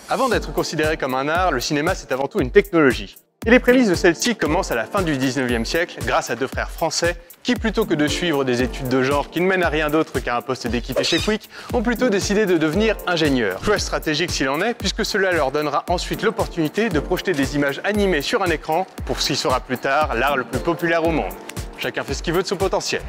Avant d'être considéré comme un art, le cinéma c'est avant tout une technologie. Et les prémices de celle-ci commencent à la fin du 19e siècle grâce à deux frères français qui, plutôt que de suivre des études de genre qui ne mènent à rien d'autre qu'à un poste d'équipé chez Quick, ont plutôt décidé de devenir ingénieurs. Choix stratégique s'il en est, puisque cela leur donnera ensuite l'opportunité de projeter des images animées sur un écran pour ce qui sera plus tard l'art le plus populaire au monde. Chacun fait ce qu'il veut de son potentiel.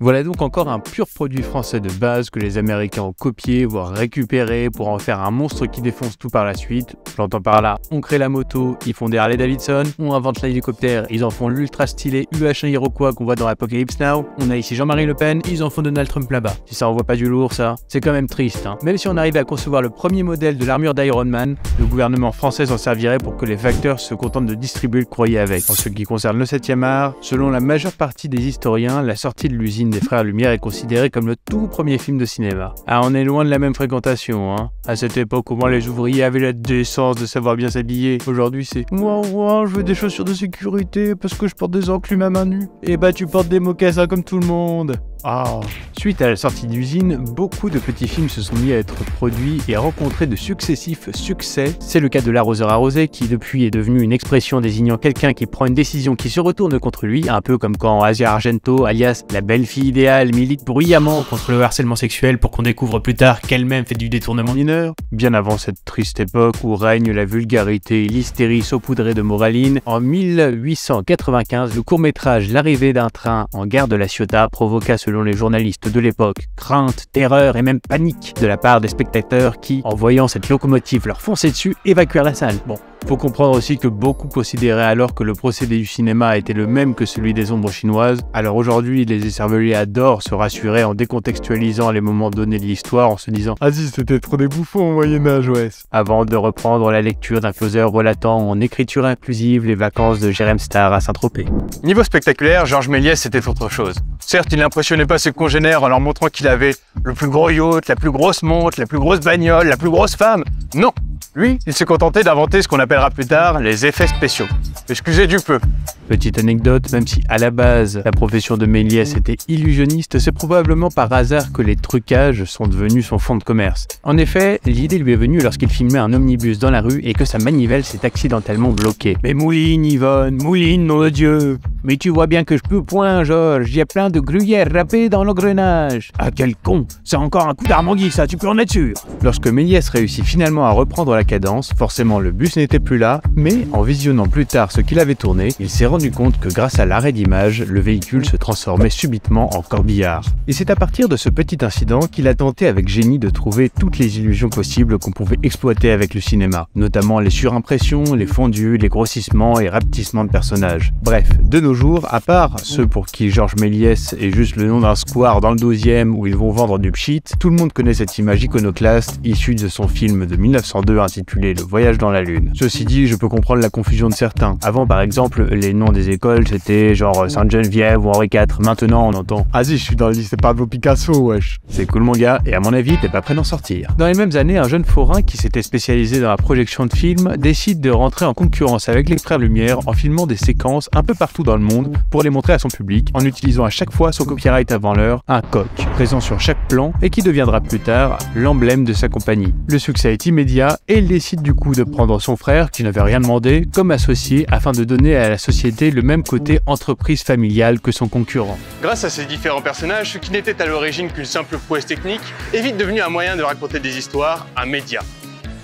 Voilà donc encore un pur produit français de base que les Américains ont copié, voire récupéré pour en faire un monstre qui défonce tout par la suite. J'entends par là, on crée la moto, ils font des Harley Davidson, on invente l'hélicoptère, ils en font l'ultra stylé UH1 Iroquois qu'on voit dans Apocalypse Now, on a ici Jean-Marie Le Pen, ils en font Donald Trump là-bas. Si ça envoie pas du lourd ça, c'est quand même triste hein. Même si on arrivait à concevoir le premier modèle de l'armure d'Iron Man, le gouvernement français s'en servirait pour que les facteurs se contentent de distribuer le courrier avec. En ce qui concerne le 7e art, selon la majeure partie des historiens, la sortie de l'usine des Frères Lumière est considéré comme le tout premier film de cinéma. Ah, on est loin de la même fréquentation, hein. À cette époque, au moins les ouvriers avaient la décence de savoir bien s'habiller. Aujourd'hui, c'est moi, je veux des chaussures de sécurité parce que je porte des enclumes à main nue. Et bah, tu portes des mocassins comme tout le monde. Ah. Suite à la sortie d'usine, beaucoup de petits films se sont mis à être produits et à rencontrer de successifs succès. C'est le cas de L'arroseur arrosé qui depuis est devenu une expression désignant quelqu'un qui prend une décision qui se retourne contre lui, un peu comme quand Asia Argento, alias la belle fille idéale, milite bruyamment contre le harcèlement sexuel pour qu'on découvre plus tard qu'elle-même fait du détournement mineur. Bien avant cette triste époque où règne la vulgarité et l'hystérie saupoudrée de moraline, en 1895, le court-métrage L'arrivée d'un train en gare de La Ciotat provoqua selon les journalistes de l'époque, crainte, terreur et même panique de la part des spectateurs qui, en voyant cette locomotive leur foncer dessus, évacuèrent la salle. Bon. Faut comprendre aussi que beaucoup considéraient alors que le procédé du cinéma était le même que celui des ombres chinoises. Alors aujourd'hui, les écervelés adorent se rassurer en décontextualisant les moments donnés de l'histoire en se disant « Ah si, c'était trop des bouffons au Moyen-Âge, ouais !» Avant de reprendre la lecture d'un faiseur relatant en écriture inclusive les vacances de Jérém Star à Saint-Tropez. Niveau spectaculaire, Georges Méliès c'était autre chose. Certes, il n'impressionnait pas ses congénères en leur montrant qu'il avait le plus gros yacht, la plus grosse montre, la plus grosse bagnole, la plus grosse femme. Non! Lui, il se contentait d'inventer ce qu'on appellera plus tard les effets spéciaux. Excusez du peu. Petite anecdote, même si à la base la profession de Méliès était illusionniste, c'est probablement par hasard que les trucages sont devenus son fonds de commerce. En effet, l'idée lui est venue lorsqu'il filmait un omnibus dans la rue et que sa manivelle s'est accidentellement bloquée. Mais mouline Yvonne, mouline nom de Dieu. Mais tu vois bien que je peux point Georges, il y a plein de gruyères râpées dans l'engrenage. Ah quel con, c'est encore un coup d'armangui ça, tu peux en être sûr. Lorsque Méliès réussit finalement à reprendre la cadence, forcément le bus n'était plus là, mais en visionnant plus tard ce qu'il avait tourné, il s'est rendu compte que grâce à l'arrêt d'image, le véhicule se transformait subitement en corbillard. Et c'est à partir de ce petit incident qu'il a tenté avec génie de trouver toutes les illusions possibles qu'on pouvait exploiter avec le cinéma, notamment les surimpressions, les fondus, les grossissements et rapetissements de personnages. Bref, de nos jours, à part ceux pour qui Georges Méliès est juste le nom d'un square dans le 12e où ils vont vendre du pchit, tout le monde connaît cette image iconoclaste issue de son film de 1902 intitulé Le Voyage dans la Lune. Ceci dit, je peux comprendre la confusion de certains. Avant, par exemple, les noms des écoles, c'était genre Sainte-Geneviève ou Henri IV. Maintenant, on entend « Ah si, je suis dans le lycée Pablo Picasso, wesh !» C'est cool mon gars, et à mon avis, t'es pas prêt d'en sortir. Dans les mêmes années, un jeune forain qui s'était spécialisé dans la projection de films décide de rentrer en concurrence avec les Frères Lumière en filmant des séquences un peu partout dans le monde pour les montrer à son public, en utilisant à chaque fois son copyright avant l'heure, un coq, présent sur chaque plan et qui deviendra plus tard l'emblème de sa compagnie. Le succès est immédiat et il décide du coup de prendre son frère, qui n'avait rien demandé, comme associé afin de donner à la société le même côté entreprise familiale que son concurrent. Grâce à ces différents personnages, ce qui n'était à l'origine qu'une simple prouesse technique est vite devenu un moyen de raconter des histoires, un média.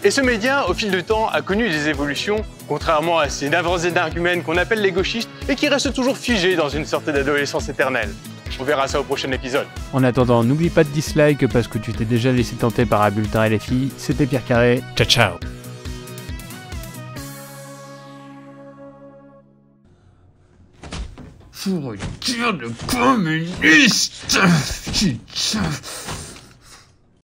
Et ce média, au fil du temps, a connu des évolutions, contrairement à ces navrants énergumènes qu'on appelle les gauchistes et qui restent toujours figés dans une sorte d'adolescence éternelle. On verra ça au prochain épisode. En attendant, n'oublie pas de dislike parce que tu t'es déjà laissé tenter par un bulletin LFI. C'était Pierre Carré. Ciao ciao. Fourriture de communiste! Putain.